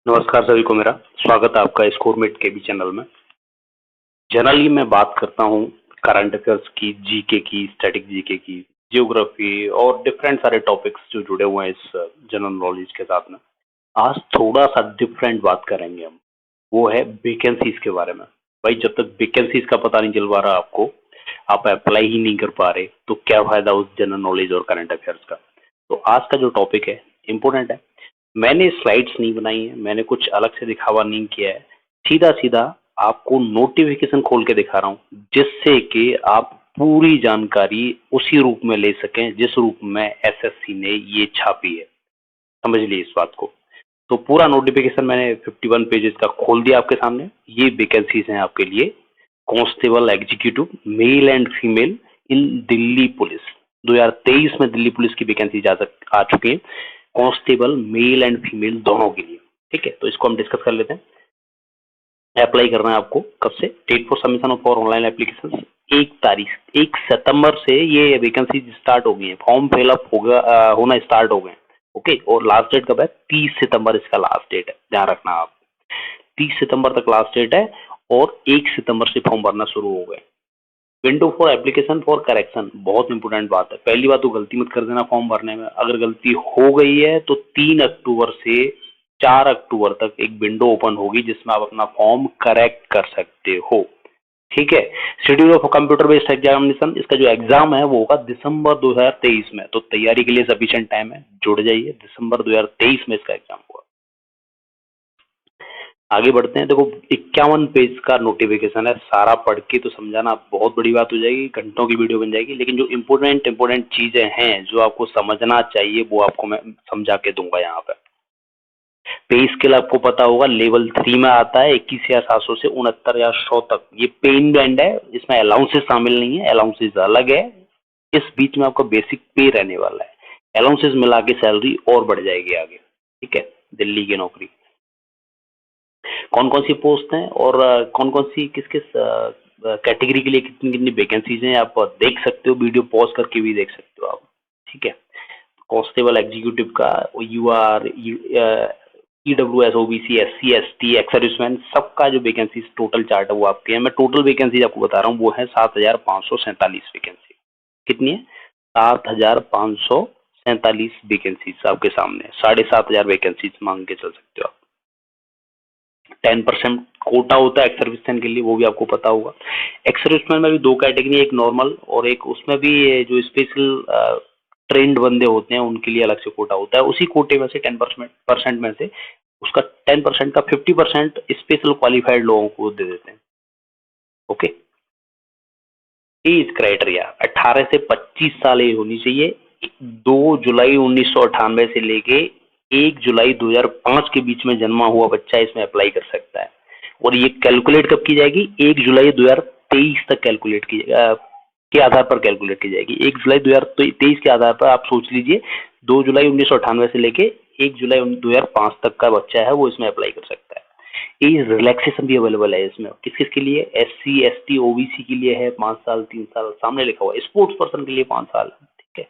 नमस्कार सभी को, मेरा स्वागत है आपका स्कोरमेट के भी चैनल में। जनरली मैं बात करता हूँ करंट अफेयर्स की, जीके की, स्टैटिक जीके की, जियोग्राफी और डिफरेंट सारे टॉपिक्स जो जुड़े हुए हैं इस जनरल नॉलेज के साथ में। आज थोड़ा सा डिफरेंट बात करेंगे हम, वो है वैकेंसीज के बारे में। भाई, जब तक वैकेंसीज का पता नहीं चल पा रहा आपको, आप अप्लाई ही नहीं कर पा रहे, तो क्या फायदा उस जनरल नॉलेज और करंट अफेयर्स का। तो आज का जो टॉपिक है इम्पोर्टेंट है। मैंने स्लाइड्स नहीं बनाई है, मैंने कुछ अलग से दिखावा नहीं किया है, सीधा सीधा आपको नोटिफिकेशन खोल के दिखा रहा हूँ, जिससे कि आप पूरी जानकारी उसी रूप में ले सकें जिस रूप में एसएससी ने ये छापी है। समझ लीजिए इस बात को। तो पूरा नोटिफिकेशन मैंने 51 पेजेस का खोल दिया आपके सामने। ये वैकेंसीज हैं आपके लिए, constable executive male and female in Delhi police. 2023 में दिल्ली पुलिस की वैकेंसी आ चुकी है, कांस्टेबल मेल एंड फीमेल दोनों के लिए। ठीक है, तो इसको हम डिस्कस कर लेते हैं। अप्लाई करना है आपको कब से? Date for submission of online application 1 सितंबर से ये वैकेंसी स्टार्ट हो गई है। फॉर्म फिलअप होना स्टार्ट हो गए। ओके, और लास्ट डेट कब है? 30 सितंबर इसका लास्ट डेट है, ध्यान रखना आप। 30 सितंबर तक लास्ट डेट है और 1 सितंबर से फॉर्म भरना शुरू हो गए। Window for application for correction, बहुत इंपोर्टेंट बात है। पहली बात तो गलती मत कर देना फॉर्म भरने में। अगर गलती हो गई है तो 3 अक्टूबर से 4 अक्टूबर तक एक विंडो ओपन होगी जिसमें आप अपना फॉर्म करेक्ट कर सकते हो। ठीक है। Schedule of computer based examination, इसका जो एग्जाम है वो होगा दिसंबर 2023 में, तो तैयारी के लिए सफिशिएंट टाइम है, जुड़ जाइए। दिसंबर 2023 में इसका एग्जाम होगा। आगे बढ़ते हैं। देखो, 51 पेज का नोटिफिकेशन है, सारा पढ़ के तो समझाना बहुत बड़ी बात हो जाएगी, घंटों की वीडियो बन जाएगी। लेकिन जो इम्पोर्टेंट चीजें हैं जो आपको समझना चाहिए वो आपको मैं समझा के दूंगा यहाँ पे। पे स्केल आपको पता होगा, लेवल 3 में आता है 21,700 से 69,100 तक। ये पे इन बैंड है, इसमें अलाउंसेस शामिल नहीं है, अलाउंसेस अलग है। इस बीच में आपका बेसिक पे रहने वाला है, अलाउंसेस मिला के सैलरी और बढ़ जाएगी आगे। ठीक है, दिल्ली की नौकरी। कौन कौन सी पोस्ट हैं और कौन कौन सी किस किस कैटेगरी के लिए कितनी कितनी वैकेंसीज हैं, आप देख सकते हो, वीडियो पॉज करके भी देख सकते हो आप। ठीक है। कांस्टेबल एग्जीक्यूटिव का U R EWS, OBC, SC, ST, ex serviceman, सबका जो वैकेंसीज टोटल चार्ट है वो आपके हैं। मैं टोटल वैकेंसीज आपको बता रहा हूँ, वो है 7,547 वैकेंसी। कितनी है? 7,547 वैकेंसीज आपके सामने। 7,500 वैकेंसीज मांग के चल सकते हो आप। 10% कोटा होता है एक्स सर्विसमैन के लिए, वो भी आपको पता होगा। एक्स सर्विसमैन में भी दो कैटेगरी, एक नॉर्मल और एक उसमें भी जो स्पेशल ट्रेंड बंदे होते हैं उनके लिए अलग से कोटा होता है। उसी कोटे में से 10% में से उसका 10% का 50% स्पेशल क्वालिफाइड लोगों को दे देते हैं। ओके। एज क्राइटेरिया 18 से 25 साल एज होनी चाहिए। 2 जुलाई 1998 से लेके 1 जुलाई 2005 के बीच में जन्मा हुआ बच्चा इसमें अप्लाई कर सकता है। और ये कैलकुलेट कब की जाएगी? 1 जुलाई 2023 तक कैलकुलेट की के आधार पर कैलकुलेट की जाएगी। 1 जुलाई 2023 के आधार पर आप सोच लीजिए, 2 जुलाई 1998 से लेके 1 जुलाई 2005 तक का बच्चा है वो इसमें अप्लाई कर सकता है। एज रिलैक्सेशन भी अवेलेबल है इसमें। किस किस के लिए? एससी, एसटी, ओबीसी के लिए है 5 साल, 3 साल, सामने लिखा हुआ है। स्पोर्ट्स पर्सन के लिए 5 साल। ठीक है।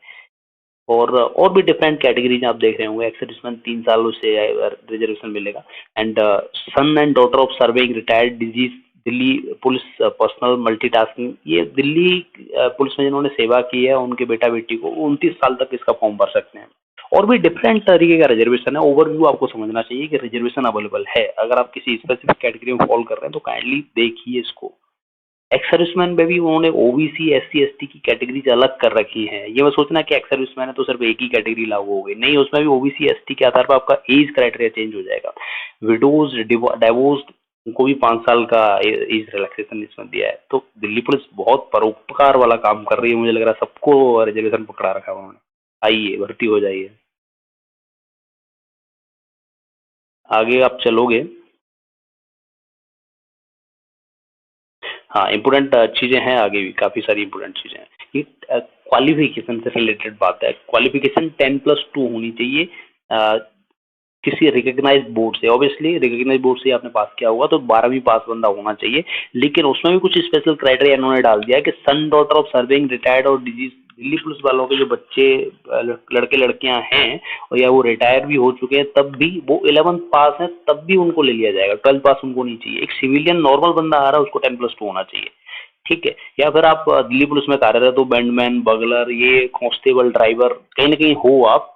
और भी डिफरेंट कैटेगरीज आप देख रहे होंगे। एक्स सर्विसमैन 3 सालों से रिजर्वेशन मिलेगा। And son and daughter of serving retired deceased Delhi police personnel multitasking, ये दिल्ली पुलिस में जिन्होंने सेवा की है उनके बेटा बेटी को 29 साल तक इसका फॉर्म भर सकते हैं। और भी डिफरेंट तरीके का रिजर्वेशन है। ओवरव्यू आपको समझना चाहिए कि रिजर्वेशन अवेलेबल है। अगर आप किसी स्पेसिफिक कैटेगरी में फॉल कर रहे हैं तो काइंडली देखिए इसको। एक्स सर्विसमैन में भी उन्होंने ओबीसी, एससी, एसटी की कैटेगरीज अलग कर रखी हैं। ये मत सोचना कि एक्स सर्विसमैन है तो सिर्फ एक ही कैटेगरी लागू हो गई, नहीं, उसमें भी ओबीसी, एसटी के आधार पर आपका एज क्राइटेरिया चेंज हो जाएगा। विडोज, डाइवोर्स्ड, उनको भी 5 साल का एज रिलैक्सेशन इसमें दिया है। तो दिल्ली पुलिस बहुत परोपकार वाला काम कर रही है, मुझे लग रहा है सबको रिजर्वेशन पकड़ा रखा है उन्होंने। आइए, भर्ती हो जाइए। आगे आप चलोगे, हाँ, इम्पोर्टेंट चीजें हैं, आगे भी काफी सारी इम्पोर्टेंट चीजें हैं। ये क्वालिफिकेशन से रिलेटेड बात है। क्वालिफिकेशन 10+2 होनी चाहिए किसी रिकग्नाइज्ड बोर्ड से। ऑब्वियसली रिकग्नाइज्ड बोर्ड से आपने पास किया होगा तो 12वीं पास बंदा होना चाहिए। लेकिन उसमें भी कुछ स्पेशल क्राइटेरिया इन्होंने डाल दिया है कि son daughter of serving retired और डिजीज दिल्ली पुलिस वालों के जो बच्चे लड़के लड़कियां हैं और या वो रिटायर भी हो चुके हैं तब भी वो 11th पास हैं तब भी उनको ले लिया जाएगा, 12th पास उनको नहीं चाहिए। एक सिविलियन नॉर्मल बंदा आ रहा है उसको 10+2 होना चाहिए, ठीक है। या फिर आप दिल्ली पुलिस में कार्यरत हो, बैंडमैन, बगलर, ये कांस्टेबल, ड्राइवर कहीं ना कहीं हो आप,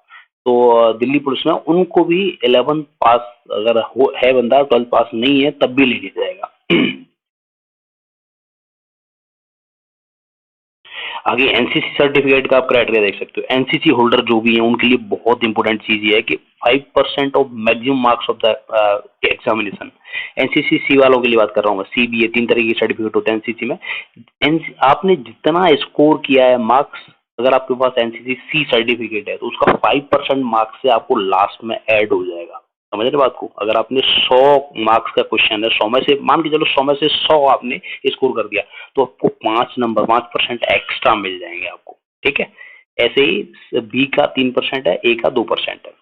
तो दिल्ली पुलिस में उनको भी 11th पास अगर हो है बंदा, 12th पास नहीं है तब भी ले लिया जाएगा। आगे एनसीसी सर्टिफिकेट का आप क्राइटेरिया देख सकते हो। एनसीसी होल्डर जो भी है उनके लिए बहुत इंपॉर्टेंट चीज ये है कि 5% of maximum marks of the examination. NCC C वालों के लिए बात कर रहा हूँ मैं, सीबीए 3 तरह की सर्टिफिकेट होते हैं एनसीसी में। आपने जितना स्कोर किया है मार्क्स, अगर आपके पास एनसीसी सी सर्टिफिकेट है तो उसका 5% मार्क्स से आपको लास्ट में ऐड हो जाएगा। समझ रहे बात को? अगर आपने 100 मार्क्स का क्वेश्चन है, 100 में से मान के चलो 100 में से 100 आपने स्कोर कर दिया तो आपको 5% एक्स्ट्रा मिल जाएंगे आपको, ठीक है। ऐसे ही बी का 3% है, ए का 2% है।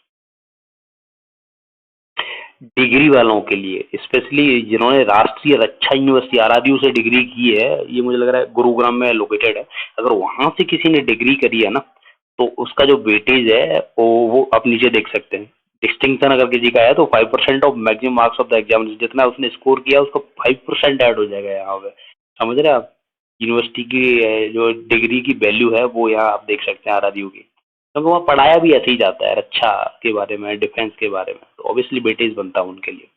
डिग्री वालों के लिए स्पेशली जिन्होंने राष्ट्रीय रक्षा यूनिवर्सिटी आरआरयू से डिग्री की है, ये मुझे लग रहा है गुरुग्राम में लोकेटेड है, अगर वहां से किसी ने डिग्री करी है ना तो उसका जो वेटेज है वो आप नीचे देख सकते हैं। डिस्टिंक्शन अगर किसी का है तो 5% of maximum marks of the exam, जितना उसने स्कोर किया उसका 5% ऐड हो जाएगा यहाँ पे। समझ रहे हैं आप? यूनिवर्सिटी की जो डिग्री की वैल्यू है वो यहाँ आप देख सकते हैं आरआरयू की, क्योंकि वहाँ पढ़ाया भी ऐसे ही जाता है रक्षा के बारे में, डिफेंस के बारे में, तो ऑब्वियसली वेटेज बनता है उनके लिए।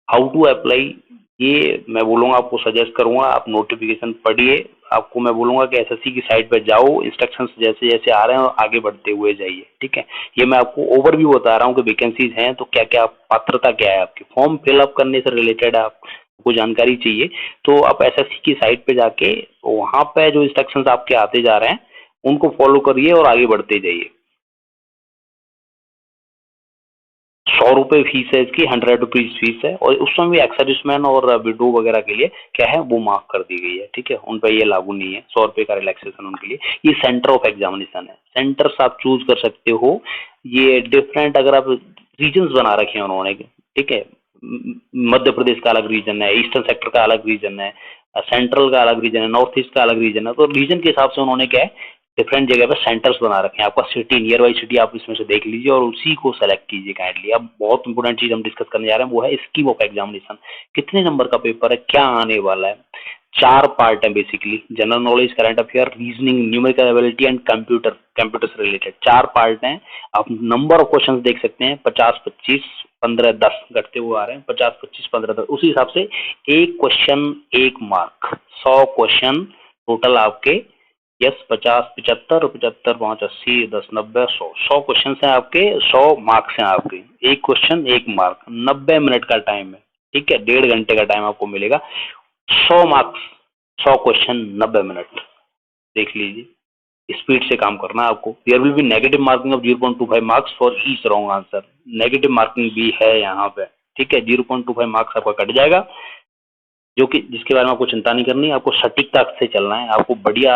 हाउ टू अप्लाई, ये मैं बोलूँगा आपको, सजेस्ट करूँगा आप नोटिफिकेशन पढ़िए। आपको मैं बोलूँगा कि एसएससी की साइट पर जाओ, इंस्ट्रक्शंस जैसे जैसे आ रहे हैं आगे बढ़ते हुए जाइए, ठीक है। ये मैं आपको ओवरव्यू बता रहा हूँ कि वैकेंसीज हैं तो क्या क्या पात्रता क्या है आपकी, फॉर्म फिलअप करने से रिलेटेड आपको जानकारी चाहिए तो आप एसएससी की साइट पे जाके वहाँ पे जो इंस्ट्रक्शंस आपके आते जा रहे हैं उनको फॉलो करिए और आगे बढ़ते जाइए। 100 रुपये फीस है इसकी, 100 रुपीज फीस है, और उसमें भी एक्स सर्विसमैन और विडो वगैरह के लिए क्या है वो माफ कर दी गई है, ठीक है। उन पर ये लागू नहीं है, 100 रुपये का रिलैक्सेशन उनके लिए। ये सेंटर ऑफ एग्जामिनेशन है, सेंटर्स आप चूज कर सकते हो। ये डिफरेंट, अगर आप रीजन बना रखे हैं उन्होंने, ठीक है। मध्य प्रदेश का अलग रीजन है, ईस्टर्न सेक्टर का अलग रीजन है, सेंट्रल का अलग रीजन है, नॉर्थ ईस्ट का अलग रीजन है, तो रीजन के हिसाब से उन्होंने क्या है डिफरेंट जगह पे सेंटर्स बना रखे हैं। आपका सिटी, नियर बाई सिटी आप इसमें से देख लीजिए और उसी को सेलेक्ट कीजिए काइंडली। अब बहुत इंपॉर्टेंट चीज हम डिस्कस करने जा रहे हैं वो है स्कीम ऑफ एग्जामिनेशन। कितने नंबर का पेपर है, क्या आने वाला है। 4 पार्ट है basically, general knowledge, current affair, reasoning, numerical ability and computer से रिलेटेड 4 पार्ट हैं। आप नंबर ऑफ क्वेश्चन देख सकते हैं, 50, 25, 15, 10 घटते हुए आ रहे हैं, 50, 25, 15, 10, उसी हिसाब से एक क्वेश्चन 1 मार्क, 100 क्वेश्चन टोटल आपके। यस, 50, 75, 75, 5, 80, 10, 90, 100, 100 क्वेश्चन है आपके, 100 मार्क्स हैं आपके। एक क्वेश्चन 1 मार्क, 90 मिनट का टाइम है, ठीक है, 1.5 घंटे का टाइम आपको मिलेगा। 100 मार्क्स, 100 क्वेश्चन, 90 मिनट, देख लीजिए। स्पीड से काम करना है आपको। There will be negative marking of 0.25 marks for each wrong answer, negative marking भी है यहाँ पे, ठीक है। 0.25 मार्क्स आपका कट जाएगा, जो कि जिसके बारे में आपको चिंता नहीं करनी है। आपको सटीकता से चलना है, आपको बढ़िया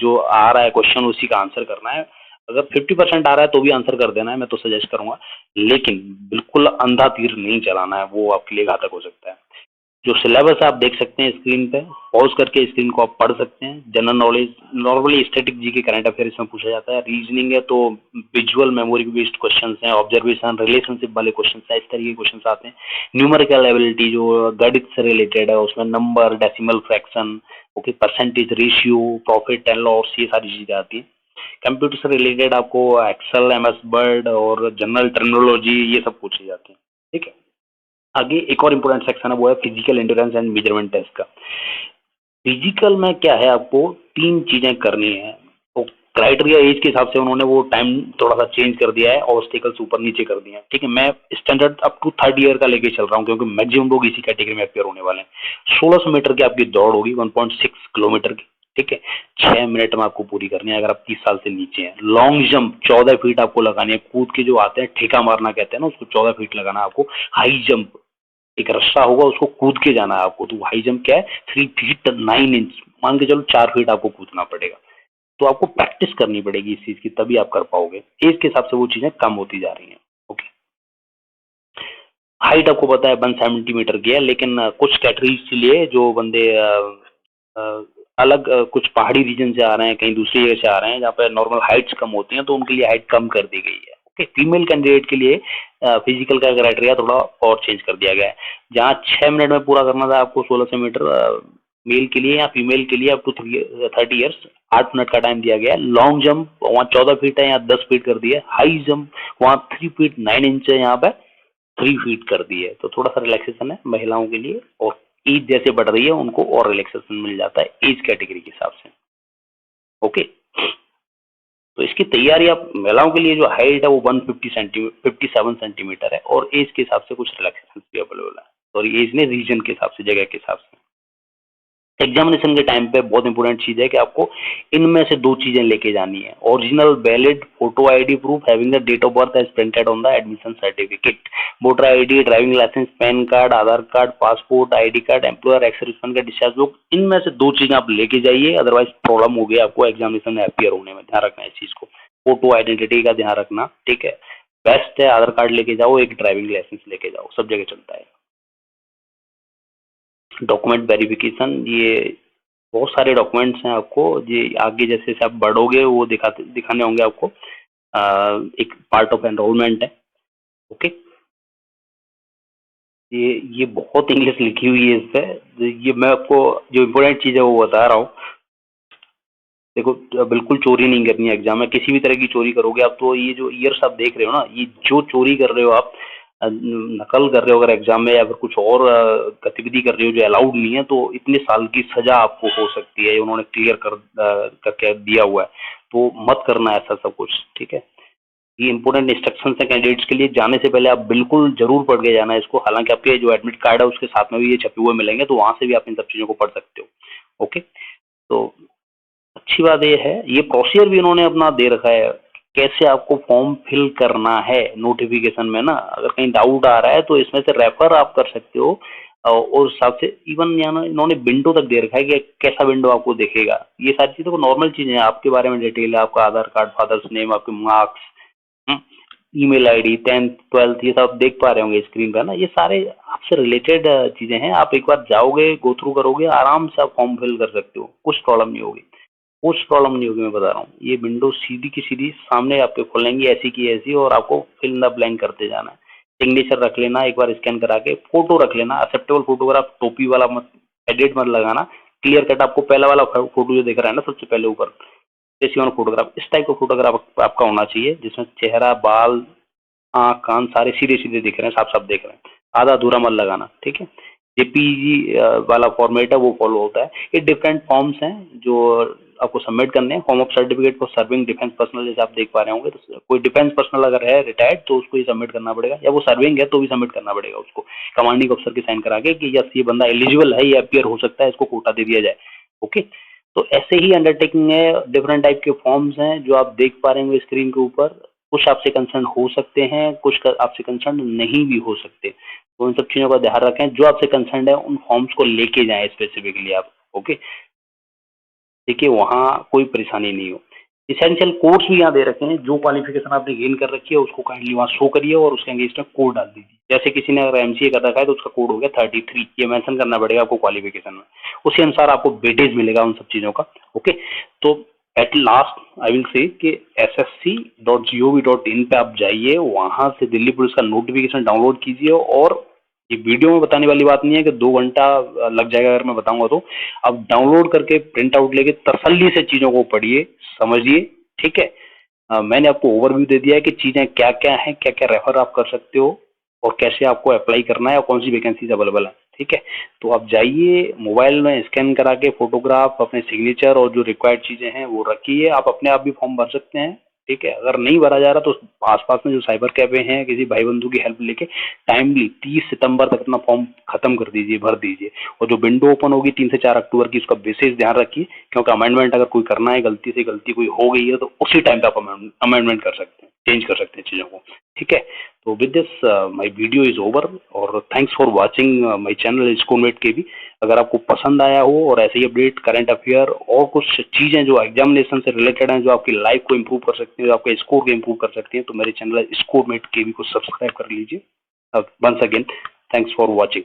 जो आ रहा है क्वेश्चन उसी का आंसर करना है। अगर 50% आ रहा है तो भी आंसर कर देना है, मैं तो सजेस्ट करूंगा, लेकिन बिल्कुल अंधा तीर नहीं चलाना है, वो आपके लिए घातक हो सकता है। जो सिलेबस आप देख सकते हैं स्क्रीन पे, पॉज करके स्क्रीन को आप पढ़ सकते हैं। General knowledge, normally static G के करंट अफेयर इसमें पूछा जाता है। रीजनिंग है तो विजुअल मेमोरी बेस्ड क्वेश्चंस हैं, ऑब्जर्वेशन, रिलेशनशिप वाले क्वेश्चंस हैं, इस तरीके के क्वेश्चंस आते हैं। न्यूमेरिकल एबिलिटी जो गणित से रिलेटेड है, उसमें number, decimal fraction, okay, percentage, ratio, profit and loss, ये सारी चीजें आती हैं। कंप्यूटर से रिलेटेड आपको एक्सेल, एमएस वर्ड और जनरल टर्मिनोलॉजी ये सब पूछे जाते हैं, ठीक है। आगे एक और इम्पोर्टेंट सेक्शन है वो है physical endurance and measurement test का। फिजिकल में क्या है, आपको 3 चीजें करनी है। तो क्राइटेरिया एज के हिसाब से उन्होंने वो टाइम थोड़ा सा चेंज कर दिया है, ऑब्स्टिकल्स ऊपर नीचे कर दिए हैं, ठीक है। मैं standard up to 3rd year का लेके चल रहा हूँ क्योंकि मैक्सिमम लोग इसी कैटेगरी में अपेयर होने वाले हैं। 1600 मीटर की आपकी दौड़ होगी, 1.6 किलोमीटर की, ठीक है। 6 मिनट में आपको पूरी करनी है अगर आप 30 साल से नीचे हैं। लॉन्ग जंप 14 फीट आपको लगानी है, कूद के जो आते हैं ठेका मारना कहते हैं ना, उसको 14 फीट लगाना है आपको। हाई जंप, एक रस्सा होगा उसको कूद के जाना है आपको, तो हाई जंप क्या है, 3 फीट 9 इंच, मान के चलो 4 फीट आपको कूदना पड़ेगा। तो आपको प्रैक्टिस करनी पड़ेगी इस चीज की, तभी आप कर पाओगे। एज के हिसाब से वो चीजें कम होती जा रही हैं, ओके। हाइट आपको पता है 170 मीटर की है, लेकिन कुछ कैटेगरीज के लिए जो बंदे अलग कुछ पहाड़ी रीजन से आ रहे हैं, कहीं दूसरी जगह से आ रहे हैं जहाँ पे नॉर्मल हाइट्स कम होती हैं, तो उनके लिए हाइट कम कर दी गई है। ओके, फीमेल कैंडिडेट के लिए फिजिकल का क्राइटेरिया थोड़ा और चेंज कर दिया गया है। जहाँ 6 मिनट में पूरा करना था आपको 1600 मीटर मेल के लिए या फीमेल के लिए अप टू 30 ईयर्स, 8 मिनट का टाइम दिया गया है। लॉन्ग जंप वहाँ 14 फीट है, यहाँ 10 फीट कर दिया है। हाई जंप वहाँ 3 फीट 9 इंच है, यहाँ पे 3 फीट कर दी है। तो थोड़ा सा रिलैक्सेशन है महिलाओं के लिए, और एज जैसे बढ़ रही है उनको और रिलैक्सेशन मिल जाता है एज कैटेगरी के हिसाब से। ओके, तो इसकी तैयारी आप महिलाओं के लिए जो हाइट है वो 57 सेंटीमीटर है, और एज के हिसाब से कुछ रिलैक्सेशन भी अवेलेबल है, सॉरी एज ने रीजन के हिसाब से, जगह के हिसाब से। एग्जामिनेशन के टाइम पे बहुत इंपॉर्टेंट चीज है कि आपको इनमें से 2 चीजें लेके जानी है। Original valid photo ID proof having the date of birth as printed on the admission certificate, voter ID, driving licence, PAN card, Aadhaar card, passport, ID card, employer ex serviceman का डिस्चार्ज बुक। इनमें से 2 चीजें आप लेके जाइए, otherwise problem हो गया आपको एग्जामिनेशन में अपियर होने में। ध्यान रखना है इस चीज को, फोटो आइडेंटिटी का ध्यान रखना, ठीक है। बेस्ट है आधार कार्ड लेके जाओ, एक ड्राइविंग लाइसेंस लेके जाओ, सब जगह चलता है। डॉक्यूमेंट वेरिफिकेशन, ये बहुत सारे डॉक्यूमेंट्स हैं आपको, ये आगे जैसे जैसे आप बढ़ोगे वो दिखाने होंगे आपको। एक पार्ट ऑफ एनरोलमेंट है। ओके, ये बहुत इंग्लिश लिखी हुई है इस पे, ये मैं आपको जो इम्पोर्टेंट चीज़ है वो बता रहा हूँ। देखो, बिल्कुल चोरी नहीं करनी है एग्जाम में, किसी भी तरह की चोरी करोगे आप तो ये जो ईयर्स आप देख रहे हो ना, ये जो चोरी कर रहे हो आप, नकल कर रहे हो अगर एग्जाम में, या फिर कुछ और गतिविधि कर रहे हो जो अलाउड नहीं है, तो इतने साल की सजा आपको हो सकती है। ये उन्होंने क्लियर करके दिया हुआ है, तो मत करना ऐसा सब कुछ, ठीक है। ये इंपॉर्टेंट इंस्ट्रक्शंस है कैंडिडेट्स के लिए, जाने से पहले आप बिल्कुल जरूर पढ़ के जाना है इसको। हालांकि आपके जो एडमिट कार्ड है उसके साथ में भी ये छपे हुए मिलेंगे, तो वहां से भी आप इन सब चीजों को पढ़ सकते हो। ओके, तो अच्छी बात ये है, ये प्रोसीजर भी इन्होंने अपना दे रखा है, कैसे आपको फॉर्म फिल करना है नोटिफिकेशन में ना। अगर कहीं डाउट आ रहा है तो इसमें से रेफर आप कर सकते हो, और हिसाब से इवन यहाँ इन्होंने विंडो तक दे रखा है कि कैसा विंडो आपको दिखेगा। ये सारी चीज़ों को नॉर्मल चीज़ें हैं, आपके बारे में डिटेल है, आपका आधार कार्ड, फादर्स नेम, आपके marks, email ID, 10th 12th, ये सब देख पा रहे होंगे स्क्रीन पर ना। ये सारे आपसे रिलेटेड चीज़ें हैं। आप एक बार जाओगे, गो थ्रू करोगे, आराम से आप फॉर्म फिल कर सकते हो, कुछ प्रॉब्लम नहीं होगी, कुछ प्रॉब्लम नहीं होगी, मैं बता रहा हूँ। ये विंडो सीधी की सीधी सामने आपके खोलेंगी, ऐसी की ऐसी, और आपको फिल इन द ब्लैंक करते जाना है। सिग्नेचर रख लेना एक बार स्कैन करा के, फोटो रख लेना, एक्सेप्टेबल फोटोग्राफ, टोपी वाला मत, एडिट मत लगाना, क्लियर कट आपको पहला वाला फोटो जो दिख रहा है ना सबसे पहले ऊपर, फेस ऑन फोटोग्राफ, इस टाइप का फोटोग्राफ आपका होना चाहिए, जिसमें चेहरा, बाल, आँख, कान सारे सीधे सीधे दिख रहे हैं, साफ साफ दिख रहे हैं, आधा अधूरा मत लगाना, ठीक है। जेपीजी वाला फॉर्मेट है वो फॉलो होता है। ये डिफरेंट फॉर्म्स हैं जो आपको सबमिट करने हैं। Form of certificate for serving defence personnel, जैसे आप देख पा रहे होंगे, तो कोई डिफेंस पर्सनल अगर है रिटायर्ड तो उसको ये सबमिट करना पड़ेगा, या वो सर्विंग है तो भी सबमिट करना पड़ेगा उसको, कमांडिंग अफसर के साइन करा के कि यस ये बंदा एलिजिबल है, ये अपियर हो सकता है, इसको कोटा दे दिया जाए। ओके, तो ऐसे ही अंडरटेकिंग है, डिफरेंट टाइप के फॉर्म्स हैं जो आप देख पा रहे होंगे स्क्रीन के ऊपर। कुछ आपसे कंसर्न हो सकते हैं, कुछ आपसे कंसर्न नहीं भी हो सकते, तो उन सब चीज़ों का ध्यान रखें। जो आपसे कंसर्न है उन फॉर्म्स को लेके जाएं स्पेसिफिकली आप। ओके, देखिए वहाँ कोई परेशानी नहीं हो। इसेंशियल कोड्स भी यहाँ दे रखे हैं, जो क्वालिफिकेशन आपने गेन कर रखी है उसको काइंडली वहाँ शो करिए और उसके अगेंस्ट में कोड डाल दीजिए। जैसे किसी ने अगर एमसीए कर रखा है तो उसका कोड हो गया 33, ये मेंशन करना पड़ेगा आपको क्वालिफिकेशन में, उसी अनुसार आपको वेटेज मिलेगा उन सब चीज़ों का। ओके, तो at last I will say कि ssc.gov.in पे आप जाइए, वहाँ से दिल्ली पुलिस का नोटिफिकेशन डाउनलोड कीजिए। और ये वीडियो में बताने वाली बात नहीं है कि 2 घंटा लग जाएगा अगर मैं बताऊंगा, तो अब डाउनलोड करके प्रिंट आउट लेके तसल्ली से चीज़ों को पढ़िए, समझिए, ठीक है। मैंने आपको ओवरव्यू दे दिया है कि चीज़ें क्या क्या हैं, क्या क्या रेफर आप कर सकते हो, और कैसे आपको अप्लाई करना है, और कौन सी वैकेंसीज अवेलेबल है, ठीक है। तो आप जाइए, मोबाइल में स्कैन करा के फोटोग्राफ, अपने सिग्नेचर और जो रिक्वायर्ड चीज़ें हैं वो रखिए। आप अपने आप भी फॉर्म भर सकते हैं, ठीक है। अगर नहीं भरा जा रहा तो आसपास में जो साइबर कैफे हैं, किसी भाई बंधु की हेल्प लेके टाइमली 30 सितंबर तक अपना फॉर्म खत्म कर दीजिए, भर दीजिए। और जो विंडो ओपन होगी 3 से 4 अक्टूबर की, उसका विशेष ध्यान रखिए, क्योंकि अमेंडमेंट अगर कोई करना है, गलती से गलती कोई हो गई है तो उसी टाइम पे आप अमेंडमेंट कर सकते हैं, चेंज कर सकते हैं चीज़ों को, ठीक है। तो with this my video is over, और thanks for watching my channel schoolmate के भी। अगर आपको पसंद आया हो और ऐसे ही अपडेट, करंट अफेयर और कुछ चीज़ें जो एग्जामिनेशन से रिलेटेड हैं, जो आपकी लाइफ को इम्प्रूव कर सकती हैं, जो आपके स्कोर को इम्प्रूव कर सकती हैं, तो मेरे चैनल स्कूलमेट के भी को सब्सक्राइब कर लीजिए। Once again, thanks for watching.